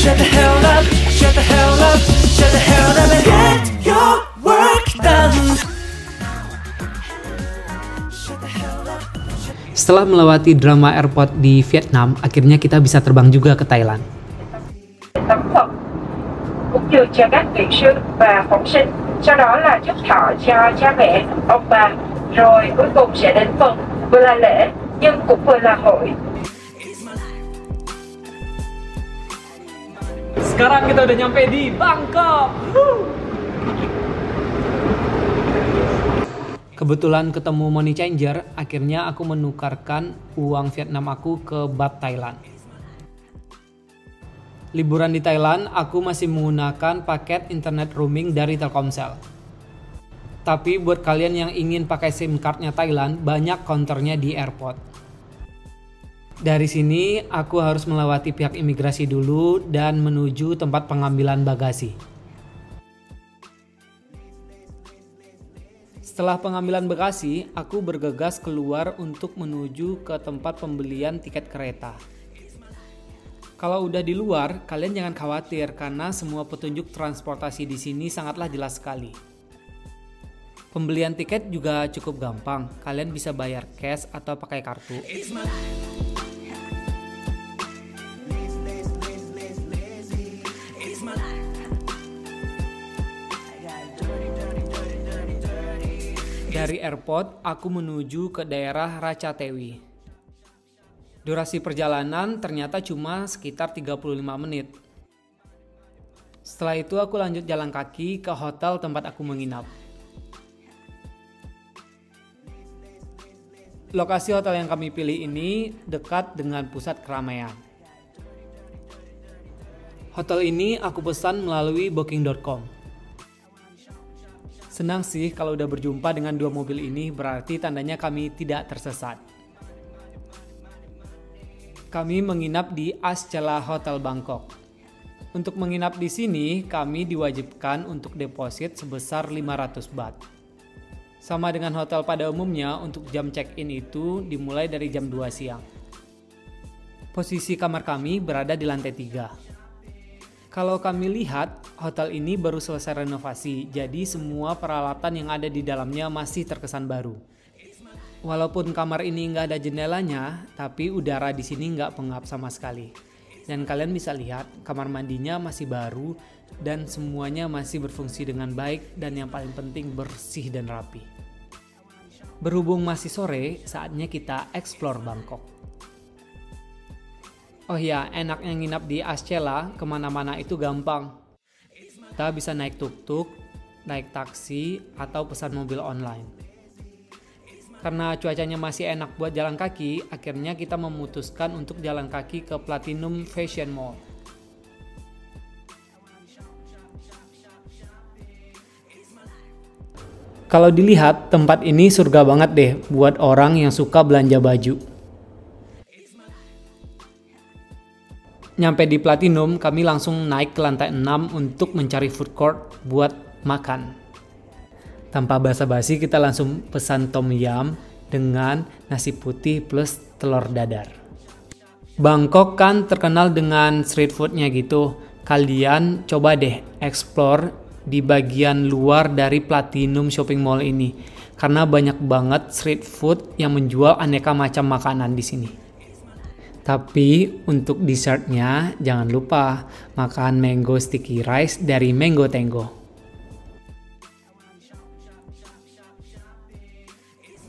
Shut the hell up, shut the hell up, shut the hell up and get your work done. Setelah melewati drama airport di Vietnam, akhirnya kita bisa terbang juga ke Thailand. Tấm Phật cúng dường cho các vị sư và phóng sinh, sau đó là chúc thọ cho cha mẹ, ông bà, rồi cuối cùng sẽ đến phần vừa là lễ nhưng cũng vừa là hội. Sekarang kita udah nyampe di Bangkok. Kebetulan ketemu money changer, akhirnya aku menukarkan uang Vietnam aku ke baht Thailand. Liburan di Thailand, aku masih menggunakan paket internet roaming dari Telkomsel. Tapi buat kalian yang ingin pakai SIM cardnya Thailand, banyak counternya di airport. Dari sini, aku harus melewati pihak imigrasi dulu dan menuju tempat pengambilan bagasi. Setelah pengambilan bagasi, aku bergegas keluar untuk menuju ke tempat pembelian tiket kereta. Kalau udah di luar, kalian jangan khawatir karena semua petunjuk transportasi di sini sangatlah jelas sekali. Pembelian tiket juga cukup gampang, kalian bisa bayar cash atau pakai kartu. Dari airport, aku menuju ke daerah Ratchathani. Durasi perjalanan ternyata cuma sekitar 35 menit. Setelah itu aku lanjut jalan kaki ke hotel tempat aku menginap. Lokasi hotel yang kami pilih ini dekat dengan pusat keramaian. Hotel ini aku pesan melalui booking.com. Senang sih kalau udah berjumpa dengan dua mobil ini, berarti tandanya kami tidak tersesat. Kami menginap di Ascela Hotel Bangkok. Untuk menginap di sini, kami diwajibkan untuk deposit sebesar 500 baht. Sama dengan hotel pada umumnya, untuk jam check-in itu dimulai dari jam 2 siang. Posisi kamar kami berada di lantai 3. Kalau kami lihat, hotel ini baru selesai renovasi, jadi semua peralatan yang ada di dalamnya masih terkesan baru. Walaupun kamar ini nggak ada jendelanya, tapi udara di sini nggak pengap sama sekali. Dan kalian bisa lihat, kamar mandinya masih baru dan semuanya masih berfungsi dengan baik dan yang paling penting bersih dan rapi. Berhubung masih sore, saatnya kita explore Bangkok. Oh ya, enaknya nginap di Ascela, kemana-mana itu gampang. Kita bisa naik tuk-tuk, naik taksi, atau pesan mobil online. Karena cuacanya masih enak buat jalan kaki, akhirnya kita memutuskan untuk jalan kaki ke Platinum Fashion Mall. Kalau dilihat, tempat ini surga banget deh buat orang yang suka belanja baju. Nyampe di Platinum, kami langsung naik ke lantai 6 untuk mencari food court buat makan. Tanpa basa-basi kita langsung pesan tom yum dengan nasi putih plus telur dadar. Bangkok kan terkenal dengan street foodnya gitu. Kalian coba deh explore di bagian luar dari Platinum Shopping Mall ini. Karena banyak banget street food yang menjual aneka macam makanan di sini. Tapi untuk dessertnya jangan lupa makan mango sticky rice dari Mango Tango.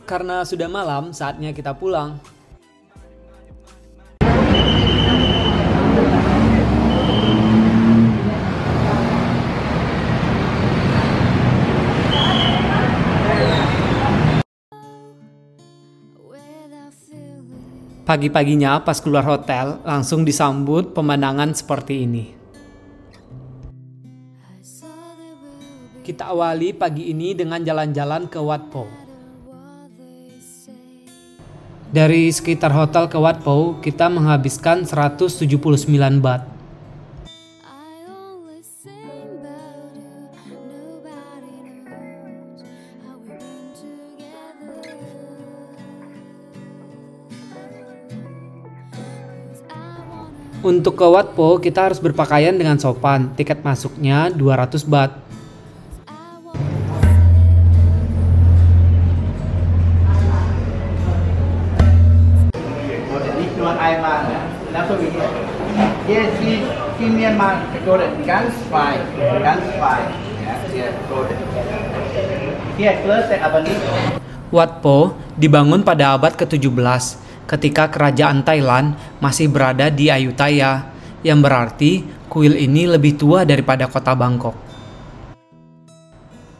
Karena sudah malam, saatnya kita pulang. Pagi-paginya pas keluar hotel, langsung disambut pemandangan seperti ini. Kita awali pagi ini dengan jalan-jalan ke Wat Po. Dari sekitar hotel ke Wat Po, kita menghabiskan 179 baht. Untuk ke Wat Po, kita harus berpakaian dengan sopan. Tiket masuknya 200 baht. Wat Po dibangun pada abad ke-17 ketika kerajaan Thailand masih berada di Ayutthaya, yang berarti kuil ini lebih tua daripada kota Bangkok.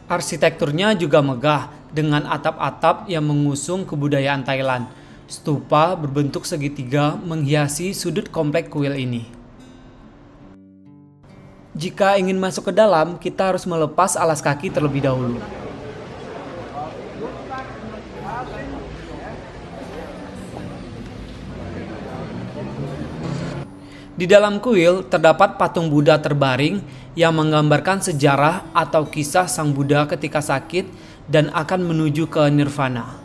Arsitekturnya juga megah dengan atap-atap yang mengusung kebudayaan Thailand. Stupa berbentuk segitiga menghiasi sudut komplek kuil ini. Jika ingin masuk ke dalam, kita harus melepas alas kaki terlebih dahulu. Di dalam kuil terdapat patung Buddha terbaring yang menggambarkan sejarah atau kisah Sang Buddha ketika sakit dan akan menuju ke nirvana.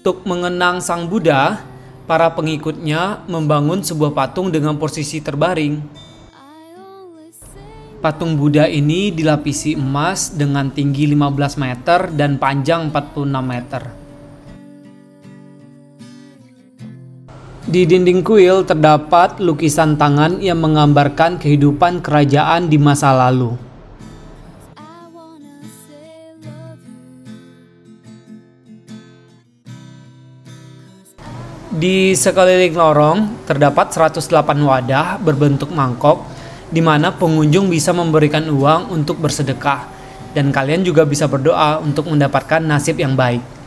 Untuk mengenang Sang Buddha, para pengikutnya membangun sebuah patung dengan posisi terbaring. Patung Buddha ini dilapisi emas dengan tinggi 15 meter dan panjang 46 meter. Di dinding kuil terdapat lukisan tangan yang menggambarkan kehidupan kerajaan di masa lalu. Di sekeliling lorong terdapat 108 wadah berbentuk mangkok di mana pengunjung bisa memberikan uang untuk bersedekah, dan kalian juga bisa berdoa untuk mendapatkan nasib yang baik.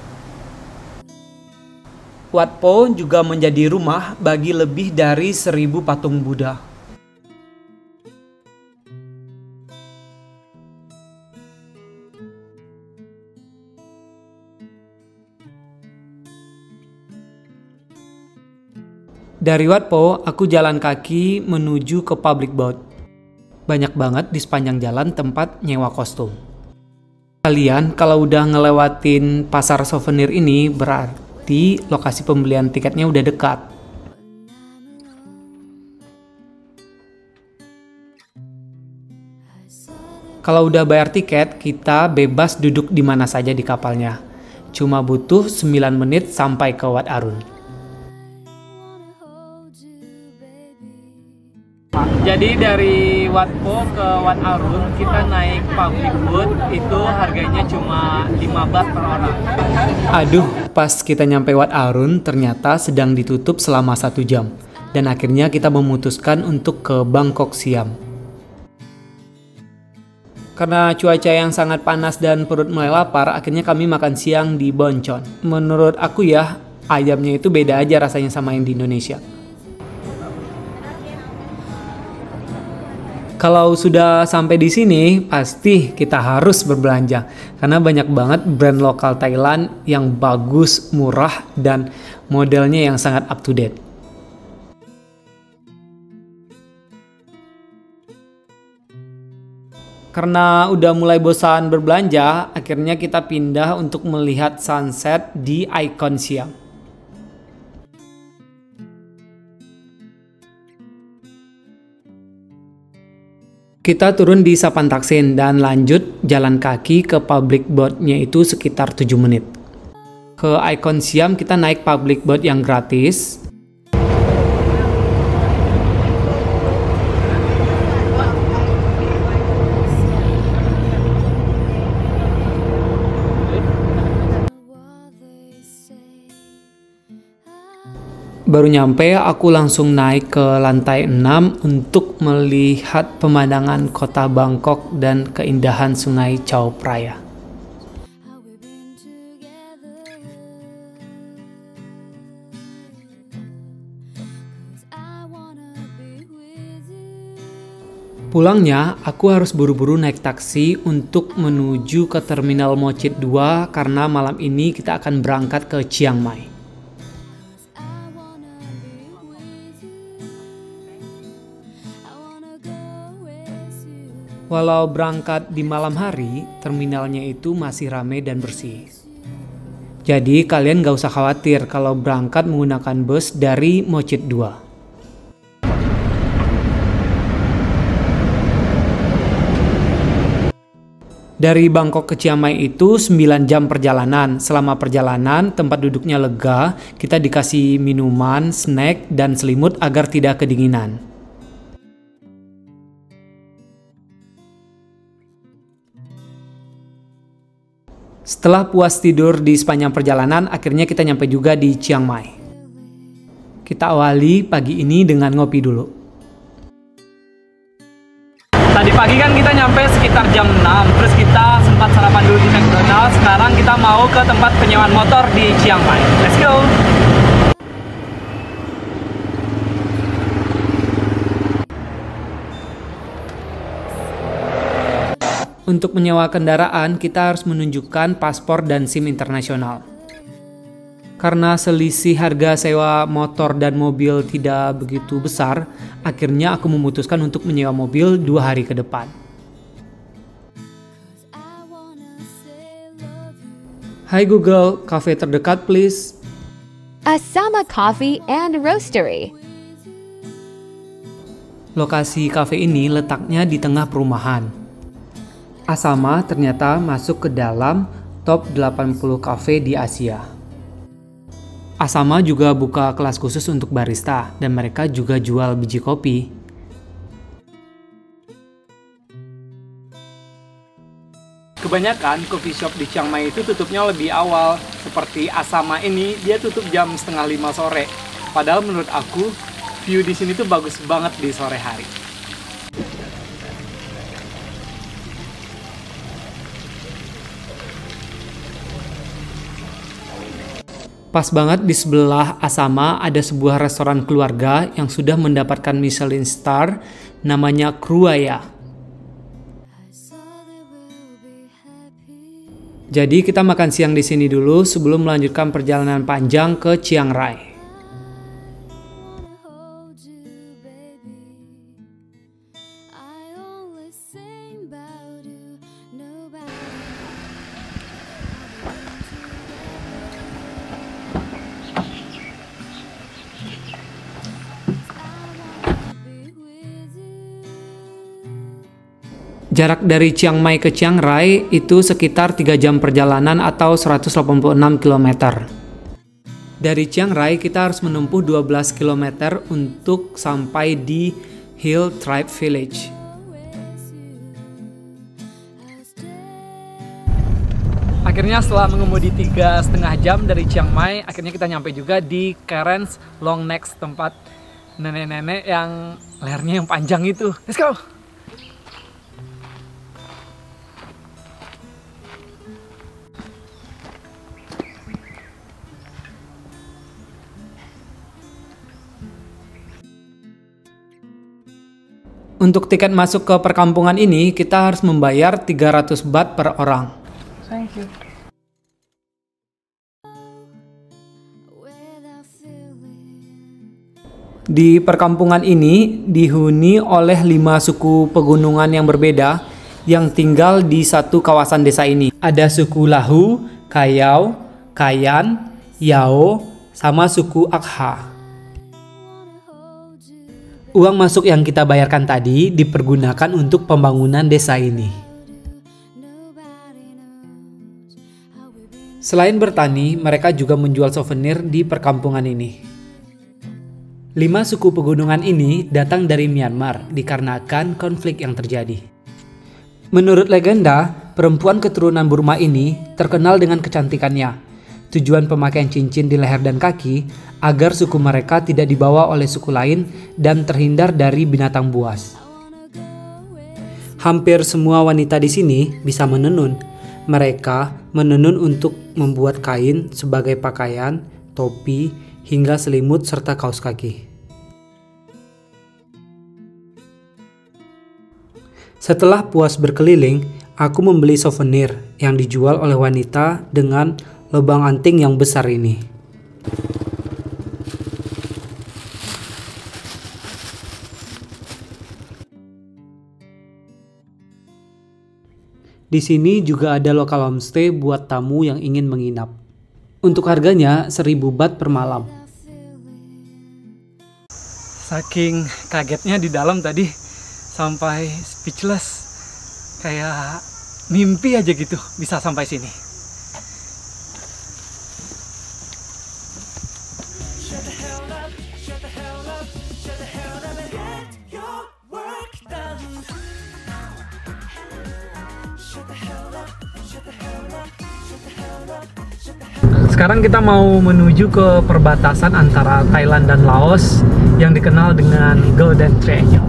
Wat Po juga menjadi rumah bagi lebih dari 1000 patung Buddha. Dari Wat Po, aku jalan kaki menuju ke public boat. Banyak banget di sepanjang jalan tempat nyewa kostum. Kalian kalau udah ngelewatin pasar souvenir ini berarti lokasi pembelian tiketnya udah dekat. Kalau udah bayar tiket, kita bebas duduk di mana saja di kapalnya. Cuma butuh 9 menit sampai ke Wat Arun. Jadi dari Wat Po ke Wat Arun kita naik public boat, itu harganya cuma 5 baht per orang. Aduh, pas kita nyampe Wat Arun ternyata sedang ditutup selama 1 jam. Dan akhirnya kita memutuskan untuk ke Bangkok Siam. Karena cuaca yang sangat panas dan perut mulai lapar, akhirnya kami makan siang di Bonchon. Menurut aku ya, ayamnya itu beda aja rasanya sama yang di Indonesia. Kalau sudah sampai di sini, pasti kita harus berbelanja. Karena banyak banget brand lokal Thailand yang bagus, murah, dan modelnya yang sangat up to date. Karena udah mulai bosan berbelanja, akhirnya kita pindah untuk melihat sunset di Icon Siam. Kita turun di Sapan Taksin dan lanjut jalan kaki ke public boat-nya itu sekitar 7 menit. Ke Icon Siam kita naik public boat yang gratis. Baru nyampe, aku langsung naik ke lantai 6 untuk melihat pemandangan kota Bangkok dan keindahan sungai Chao Phraya. Pulangnya, aku harus buru-buru naik taksi untuk menuju ke Terminal Mochit 2 karena malam ini kita akan berangkat ke Chiang Mai. Walau berangkat di malam hari, terminalnya itu masih ramai dan bersih. Jadi kalian gak usah khawatir kalau berangkat menggunakan bus dari Mochit 2. Dari Bangkok ke Chiang Mai itu 9 jam perjalanan. Selama perjalanan, tempat duduknya lega, kita dikasih minuman, snack, dan selimut agar tidak kedinginan. Setelah puas tidur di sepanjang perjalanan, akhirnya kita nyampe juga di Chiang Mai. Kita awali pagi ini dengan ngopi dulu. Tadi pagi kan kita nyampe sekitar jam 6, terus kita sempat sarapan dulu di McDonald's. Sekarang kita mau ke tempat penyewaan motor di Chiang Mai. Let's go! Untuk menyewa kendaraan, kita harus menunjukkan paspor dan SIM internasional. Karena selisih harga sewa motor dan mobil tidak begitu besar, akhirnya aku memutuskan untuk menyewa mobil 2 hari ke depan. Hai Google, cafe terdekat please. Asama Coffee and Roastery. Lokasi cafe ini letaknya di tengah perumahan. Asama ternyata masuk ke dalam top 80 cafe di Asia. Asama juga buka kelas khusus untuk barista, dan mereka juga jual biji kopi. Kebanyakan coffee shop di Chiang Mai itu tutupnya lebih awal. Seperti Asama ini, dia tutup jam 4:30 sore. Padahal menurut aku, view di sini tuh bagus banget di sore hari. Pas banget di sebelah Asama ada sebuah restoran keluarga yang sudah mendapatkan Michelin Star, namanya Kruaya. Jadi kita makan siang di sini dulu sebelum melanjutkan perjalanan panjang ke Chiang Rai. Jarak dari Chiang Mai ke Chiang Rai itu sekitar 3 jam perjalanan atau 186 km. Dari Chiang Rai kita harus menempuh 12 km untuk sampai di Hill Tribe Village. Akhirnya setelah mengemudi 3,5 jam dari Chiang Mai, akhirnya kita nyampe juga di Cairns Long Neck, tempat nenek-nenek yang lehernya yang panjang itu. Let's go! Untuk tiket masuk ke perkampungan ini, kita harus membayar 300 baht per orang. Thank you. Di perkampungan ini dihuni oleh 5 suku pegunungan yang berbeda yang tinggal di satu kawasan desa ini. Ada suku Lahu, Kayau, Kayan, Yao, sama suku Akha. Uang masuk yang kita bayarkan tadi dipergunakan untuk pembangunan desa ini. Selain bertani, mereka juga menjual souvenir di perkampungan ini. 5 suku pegunungan ini datang dari Myanmar dikarenakan konflik yang terjadi. Menurut legenda, perempuan keturunan Burma ini terkenal dengan kecantikannya. Tujuan pemakaian cincin di leher dan kaki agar suku mereka tidak dibawa oleh suku lain dan terhindar dari binatang buas. Hampir semua wanita di sini bisa menenun. Mereka menenun untuk membuat kain sebagai pakaian, topi, hingga selimut serta kaos kaki. Setelah puas berkeliling, aku membeli souvenir yang dijual oleh wanita dengan lubang anting yang besar ini. Di sini juga ada lokal homestay buat tamu yang ingin menginap. Untuk harganya 1.000 baht per malam. Saking kagetnya di dalam tadi sampai speechless. Kayak Mimpi aja gitu bisa sampai sini. Sekarang kita mau menuju ke perbatasan antara Thailand dan Laos yang dikenal dengan Golden Triangle.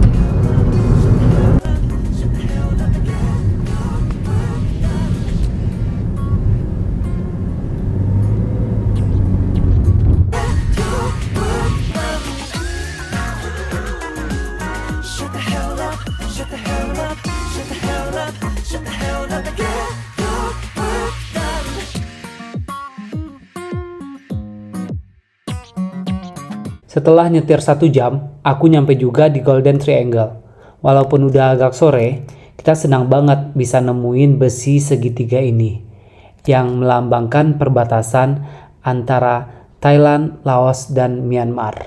Setelah nyetir 1 jam, aku nyampe juga di Golden Triangle. Walaupun udah agak sore, kita senang banget bisa nemuin besi segitiga ini yang melambangkan perbatasan antara Thailand, Laos, dan Myanmar.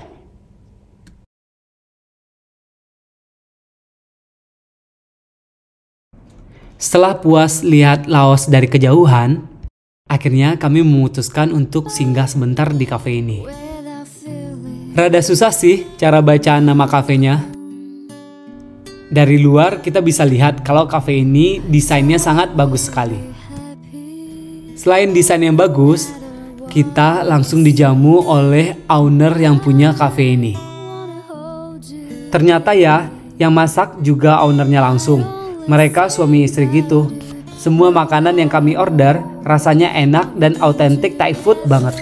Setelah puas lihat Laos dari kejauhan, akhirnya kami memutuskan untuk singgah sebentar di kafe ini. Rada susah sih cara baca nama kafenya. Dari luar kita bisa lihat kalau kafe ini desainnya sangat bagus sekali. Selain desain yang bagus, kita langsung dijamu oleh owner yang punya kafe ini. Ternyata ya, yang masak juga ownernya langsung. Mereka suami istri gitu. Semua makanan yang kami order rasanya enak dan autentik Thai food banget.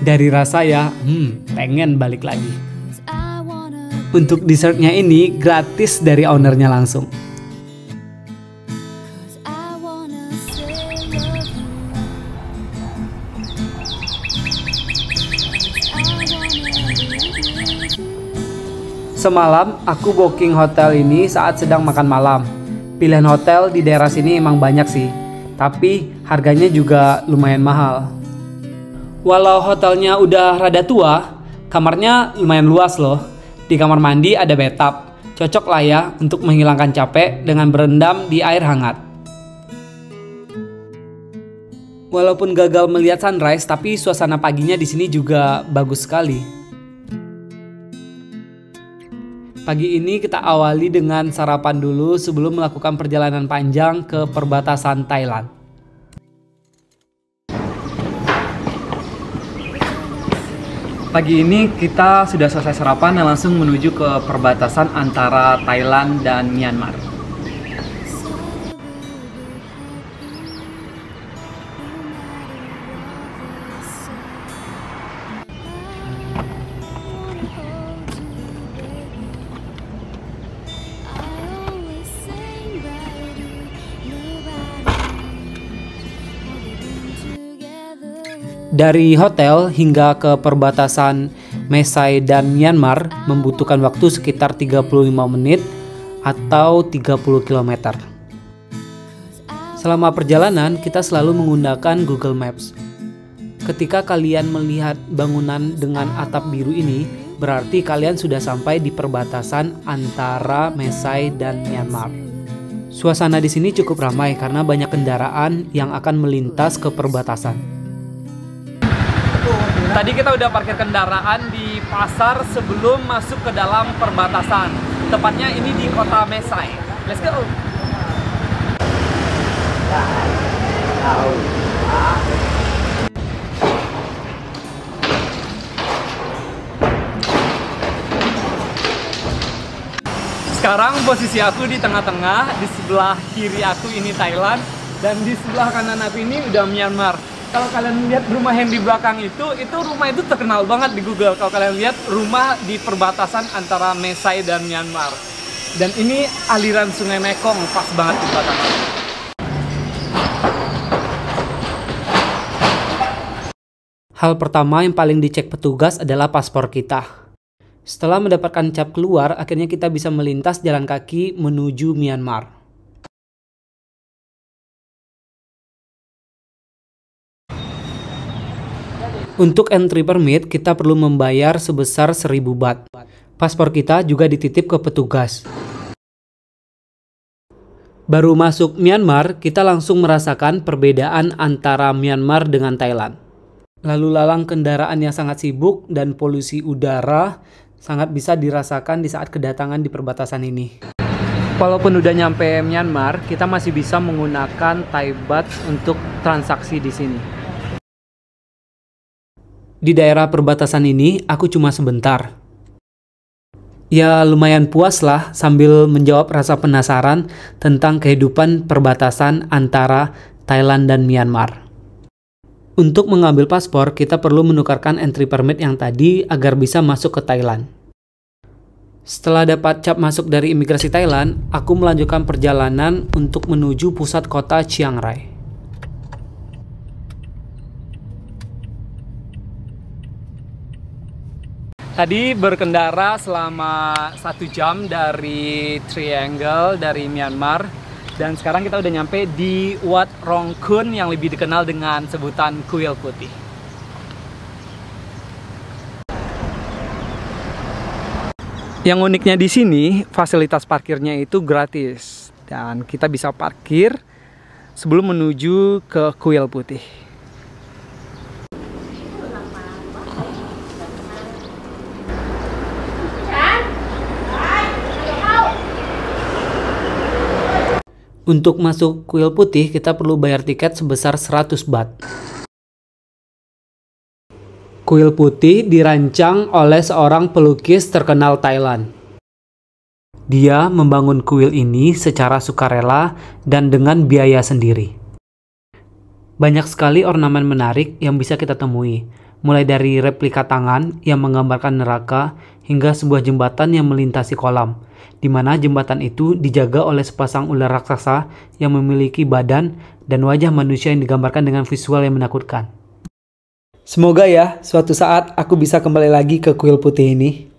Dari rasa ya, pengen balik lagi. Untuk dessertnya ini gratis dari ownernya langsung. Semalam aku booking hotel ini saat sedang makan malam. Pilihan hotel di daerah sini emang banyak sih, tapi harganya juga lumayan mahal. Walau hotelnya udah rada tua, kamarnya lumayan luas loh. Di kamar mandi ada bathtub, cocok lah ya untuk menghilangkan capek dengan berendam di air hangat. Walaupun gagal melihat sunrise, tapi suasana paginya di sini juga bagus sekali. Pagi ini kita awali dengan sarapan dulu sebelum melakukan perjalanan panjang ke perbatasan Thailand. Pagi ini kita sudah selesai sarapan dan langsung menuju ke perbatasan antara Thailand dan Myanmar. Dari hotel hingga ke perbatasan Mesai dan Myanmar membutuhkan waktu sekitar 35 menit atau 30 km. Selama perjalanan kita selalu menggunakan Google Maps. Ketika kalian melihat bangunan dengan atap biru ini, berarti kalian sudah sampai di perbatasan antara Mesai dan Myanmar. Suasana di sini cukup ramai karena banyak kendaraan yang akan melintas ke perbatasan. Tadi kita udah parkir kendaraan di pasar sebelum masuk ke dalam perbatasan. Tepatnya ini di kota Mesai. Let's go! Sekarang posisi aku di tengah-tengah, di sebelah kiri aku ini Thailand, dan di sebelah kanan aku ini udah Myanmar. Kalau kalian lihat rumah yang di belakang itu rumah itu terkenal banget di Google. Kalau kalian lihat rumah di perbatasan antara Mesai dan Myanmar. Dan ini aliran sungai Mekong, pas banget di belakang. Hal pertama yang paling dicek petugas adalah paspor kita. Setelah mendapatkan cap keluar, akhirnya kita bisa melintas jalan kaki menuju Myanmar. Untuk entry permit, kita perlu membayar sebesar 1.000 baht. Paspor kita juga dititip ke petugas. Baru masuk Myanmar, kita langsung merasakan perbedaan antara Myanmar dengan Thailand. Lalu lalang kendaraan yang sangat sibuk dan polusi udara sangat bisa dirasakan di saat kedatangan di perbatasan ini. Walaupun udah nyampe Myanmar, kita masih bisa menggunakan Thai Baht untuk transaksi di sini. Di daerah perbatasan ini, aku cuma sebentar. Ya lumayan puas lah sambil menjawab rasa penasaran tentang kehidupan perbatasan antara Thailand dan Myanmar. Untuk mengambil paspor, kita perlu menukarkan entry permit yang tadi agar bisa masuk ke Thailand. Setelah dapat cap masuk dari imigrasi Thailand, aku melanjutkan perjalanan untuk menuju pusat kota Chiang Rai. Tadi berkendara selama 1 jam dari Triangle dari Myanmar, dan sekarang kita udah nyampe di Wat Rong Khun yang lebih dikenal dengan sebutan Kuil Putih. Yang uniknya di sini, fasilitas parkirnya itu gratis dan kita bisa parkir sebelum menuju ke Kuil Putih. Untuk masuk Kuil Putih, kita perlu bayar tiket sebesar 100 baht. Kuil Putih dirancang oleh seorang pelukis terkenal Thailand. Dia membangun kuil ini secara sukarela dan dengan biaya sendiri. Banyak sekali ornamen menarik yang bisa kita temui, mulai dari replika tangan yang menggambarkan neraka hingga sebuah jembatan yang melintasi kolam, di mana jembatan itu dijaga oleh sepasang ular raksasa yang memiliki badan dan wajah manusia yang digambarkan dengan visual yang menakutkan. Semoga ya, suatu saat aku bisa kembali lagi ke Kuil Putih ini.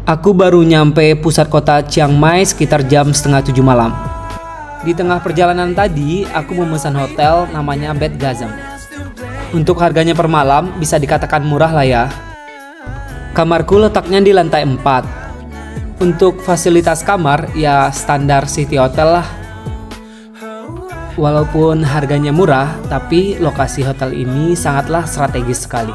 Aku baru nyampe pusat kota Chiang Mai sekitar jam setengah 7 malam. Di tengah perjalanan tadi, aku memesan hotel namanya Bed Gazem. Untuk harganya per malam bisa dikatakan murah lah ya. Kamarku letaknya di lantai 4. Untuk fasilitas kamar ya standar city hotel lah. Walaupun harganya murah, tapi lokasi hotel ini sangatlah strategis sekali.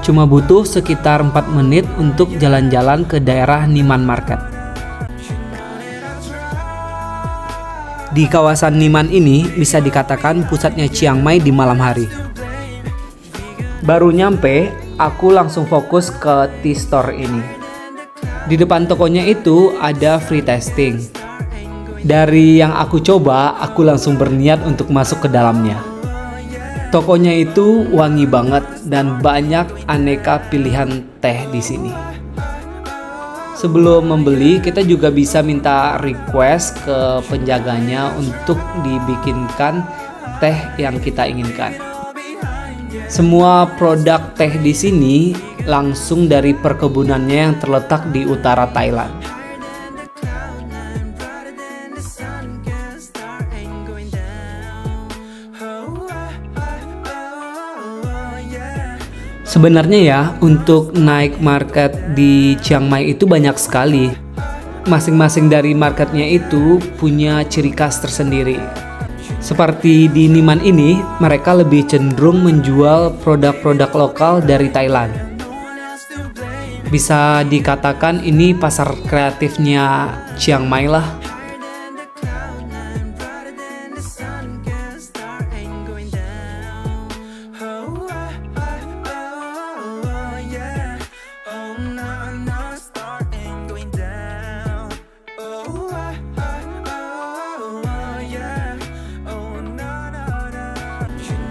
Cuma butuh sekitar 4 menit untuk jalan-jalan ke daerah Niman Market. Di kawasan Niman ini bisa dikatakan pusatnya Chiang Mai di malam hari. Baru nyampe, aku langsung fokus ke tea store ini. Di depan tokonya itu ada free tasting. Dari yang aku coba, aku langsung berniat untuk masuk ke dalamnya. Tokonya itu wangi banget dan banyak aneka pilihan teh di sini. Sebelum membeli, kita juga bisa minta request ke penjaganya untuk dibikinkan teh yang kita inginkan. Semua produk teh di sini langsung dari perkebunannya yang terletak di utara Thailand. Sebenarnya ya, untuk naik market di Chiang Mai itu banyak sekali. Masing-masing dari marketnya itu punya ciri khas tersendiri. Seperti di Niman ini, mereka lebih cenderung menjual produk-produk lokal dari Thailand. Bisa dikatakan ini pasar kreatifnya Chiang Mai lah.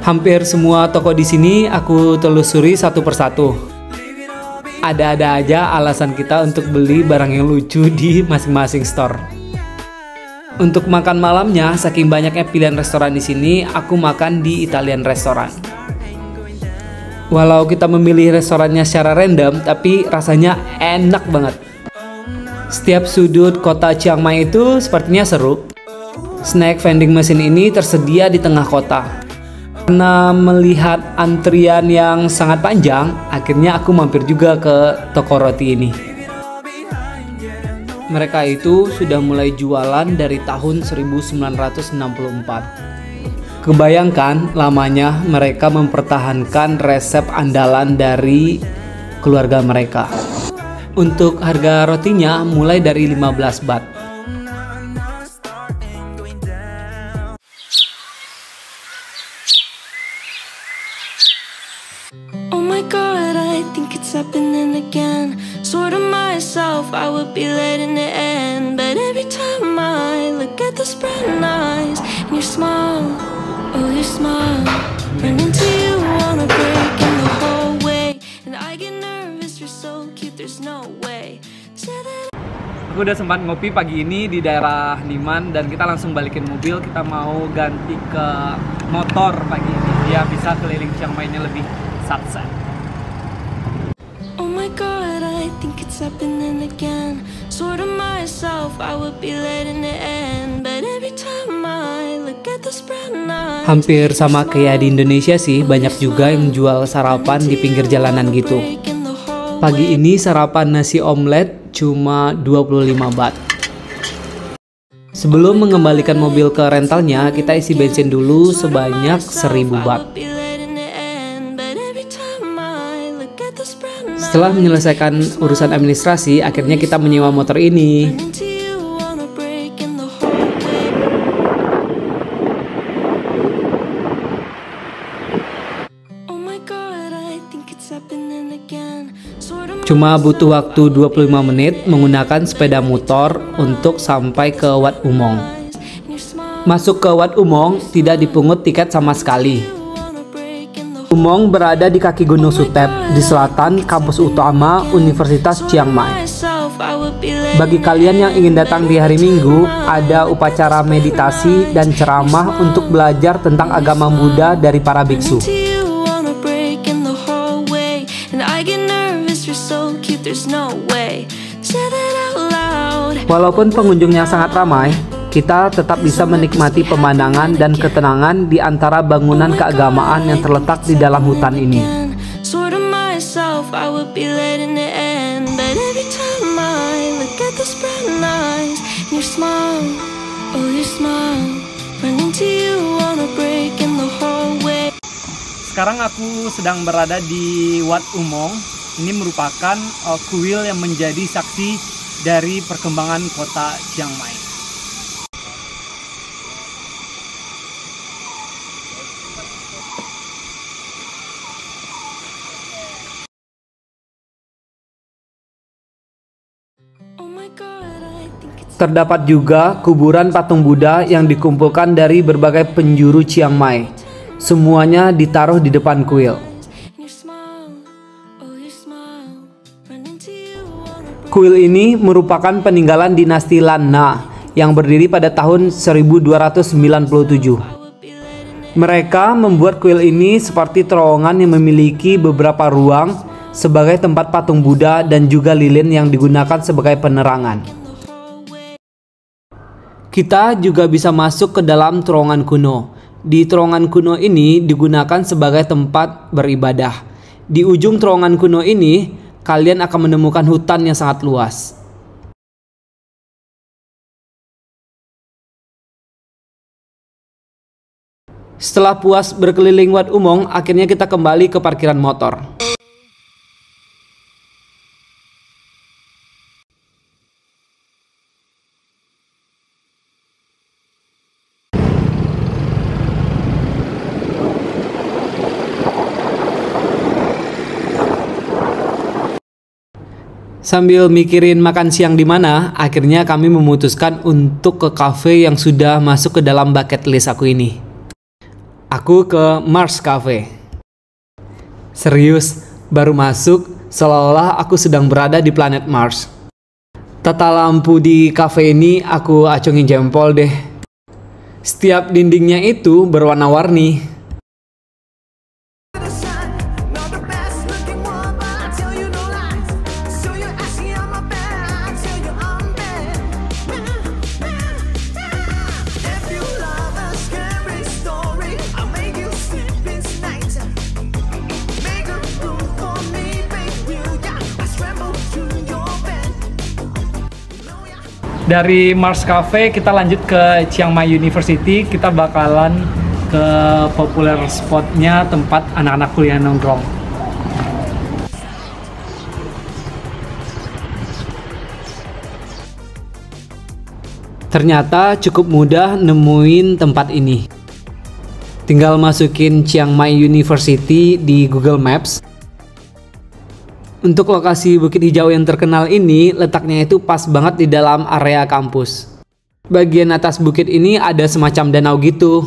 Hampir semua toko di sini aku telusuri satu persatu. Ada-ada aja alasan kita untuk beli barang yang lucu di masing-masing store. Untuk makan malamnya, saking banyaknya pilihan restoran di sini, aku makan di Italian Restaurant. Walau kita memilih restorannya secara random, tapi rasanya enak banget. Setiap sudut kota Chiang Mai itu sepertinya seru. Snack vending machine ini tersedia di tengah kota. Karena melihat antrian yang sangat panjang, akhirnya aku mampir juga ke toko roti ini. Mereka itu sudah mulai jualan dari tahun 1964. Kebayangkan lamanya mereka mempertahankan resep andalan dari keluarga mereka. Untuk harga rotinya mulai dari 15 baht. Oh my god, I think it's happening again. Sort of myself, I would be letting it end. But every time I look at those brown eyes and you smile, oh you smile, run into you on a break in the hallway. And I get nervous, you're so cute, there's no way. Say that Aku udah sempat ngopi pagi ini di daerah Niman dan kita langsung balikin mobil. Kita mau ganti ke motor pagi ini. Dia bisa keliling Chiang Mai-nya lebih satset. oh my god, I think it's happening again. Sort of myself, I would be letting it end. But every time I look at those brown eyes. Hampir sama kayak di Indonesia sih, banyak juga yang jual sarapan di pinggir jalanan gitu. Pagi ini sarapan nasi omelet cuma 25 baht. Sebelum mengembalikan mobil ke rentalnya, kita isi bensin dulu sebanyak 1000 baht. Setelah menyelesaikan urusan administrasi, akhirnya kita menyewa motor ini. Cuma butuh waktu 25 menit menggunakan sepeda motor untuk sampai ke Wat Umong. Masuk ke Wat Umong tidak dipungut tiket sama sekali. Umong berada di kaki Gunung Suthep di selatan kampus utama Universitas Chiang Mai. Bagi kalian yang ingin datang di hari Minggu, ada upacara meditasi dan ceramah untuk belajar tentang agama Buddha dari para biksu. Walaupun pengunjungnya sangat ramai, kita tetap bisa menikmati pemandangan dan ketenangan di antara bangunan keagamaan yang terletak di dalam hutan ini. Sekarang aku sedang berada di Wat Umong. Ini merupakan kuil yang menjadi saksi dari perkembangan kota Chiang Mai. Terdapat juga kuburan patung Buddha yang dikumpulkan dari berbagai penjuru Chiang Mai. Semuanya ditaruh di depan kuil. Kuil ini merupakan peninggalan dinasti Lan Na yang berdiri pada tahun 1297. Mereka membuat kuil ini seperti terowongan yang memiliki beberapa ruang sebagai tempat patung Buddha dan juga lilin yang digunakan sebagai penerangan. Kita juga bisa masuk ke dalam terowongan kuno. Di terowongan kuno ini digunakan sebagai tempat beribadah. Di ujung terowongan kuno ini, kalian akan menemukan hutan yang sangat luas. Setelah puas berkeliling Wat Umong, akhirnya kita kembali ke parkiran motor. Sambil mikirin makan siang di mana, akhirnya kami memutuskan untuk ke cafe yang sudah masuk ke dalam bucket list aku ini. Aku ke Mars Cafe. Serius, baru masuk seolah-olah aku sedang berada di planet Mars. Tata lampu di cafe ini aku acungin jempol deh. Setiap dindingnya itu berwarna-warni. Dari Mars Cafe kita lanjut ke Chiang Mai University. Kita bakalan ke populer spotnya tempat anak-anak kuliah nongkrong. Ternyata cukup mudah nemuin tempat ini. Tinggal masukin Chiang Mai University di Google Maps. Untuk lokasi Bukit Hijau yang terkenal ini, letaknya itu pas banget di dalam area kampus. Bagian atas bukit ini ada semacam danau gitu.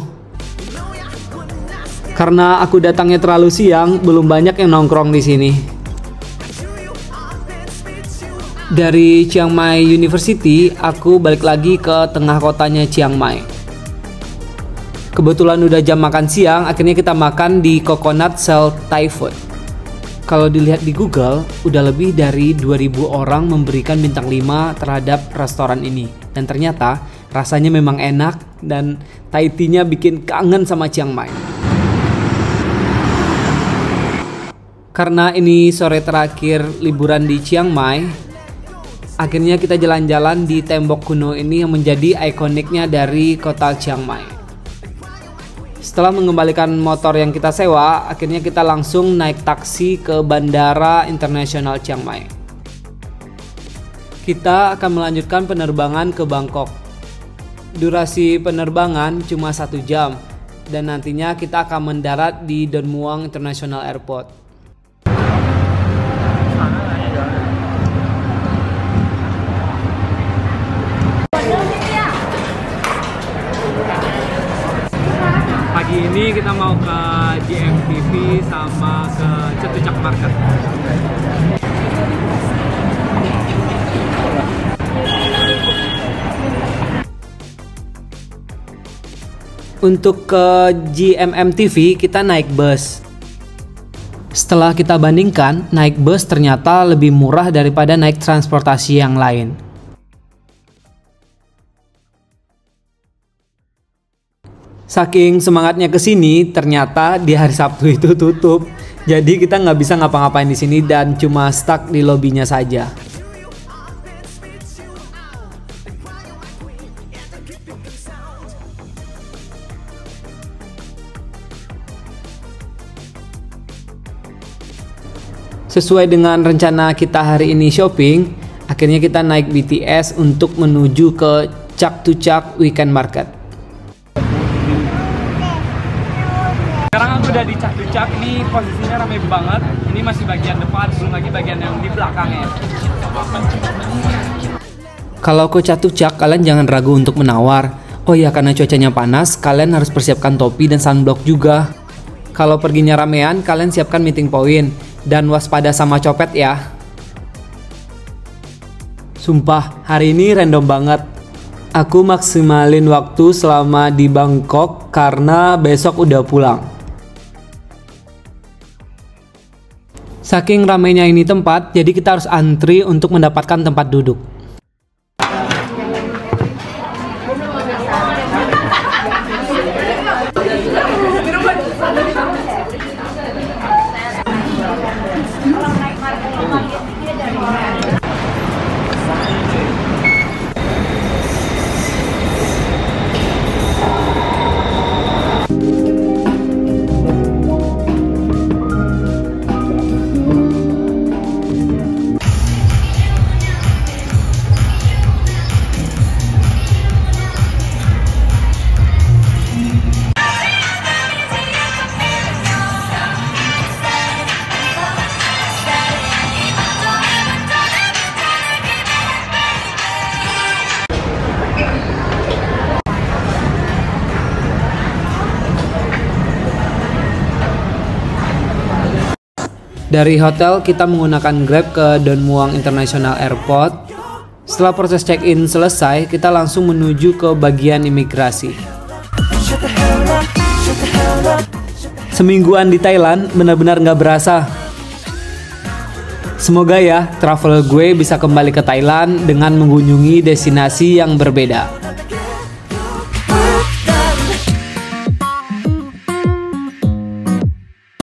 Karena aku datangnya terlalu siang, belum banyak yang nongkrong di sini. Dari Chiang Mai University, aku balik lagi ke tengah kotanya Chiang Mai. Kebetulan udah jam makan siang, akhirnya kita makan di Coconut Shell Thai Food. Kalau dilihat di Google, udah lebih dari 2000 orang memberikan bintang 5 terhadap restoran ini. Dan ternyata rasanya memang enak dan Thai tea-nya bikin kangen sama Chiang Mai. Karena ini sore terakhir liburan di Chiang Mai, akhirnya kita jalan-jalan di tembok kuno ini yang menjadi ikoniknya dari kota Chiang Mai. Setelah mengembalikan motor yang kita sewa, akhirnya kita langsung naik taksi ke Bandara Internasional Chiang Mai. Kita akan melanjutkan penerbangan ke Bangkok. Durasi penerbangan cuma 1 jam, dan nantinya kita akan mendarat di Don Muang International Airport. Pagi ini kita mau ke GMTV sama ke Chatuchak Market. Untuk ke GMMTV kita naik bus. Setelah kita bandingkan, naik bus ternyata lebih murah daripada naik transportasi yang lain. Saking semangatnya ke sini, ternyata di hari Sabtu itu tutup. Jadi kita nggak bisa ngapa-ngapain di sini dan cuma stuck di lobinya saja. Sesuai dengan rencana kita hari ini shopping, akhirnya kita naik BTS untuk menuju ke Chatuchak Weekend Market. Sekarang aku udah di Chatuchak, ini posisinya ramai banget. Ini masih bagian depan, belum lagi bagian yang di belakangnya. Kalau ke Chatuchak, kalian jangan ragu untuk menawar. Oh ya, karena cuacanya panas, kalian harus persiapkan topi dan sunblock juga. Kalau perginya ramean, kalian siapkan meeting point dan waspada sama copet ya. Sumpah, hari ini random banget. Aku maksimalin waktu selama di Bangkok karena besok udah pulang. Saking ramainya ini tempat, jadi kita harus antri untuk mendapatkan tempat duduk. Dari hotel kita menggunakan Grab ke Don Muang International Airport. Setelah proses check-in selesai, kita langsung menuju ke bagian imigrasi. Semingguan di Thailand benar-benar nggak berasa. Semoga ya travel gue bisa kembali ke Thailand dengan mengunjungi destinasi yang berbeda.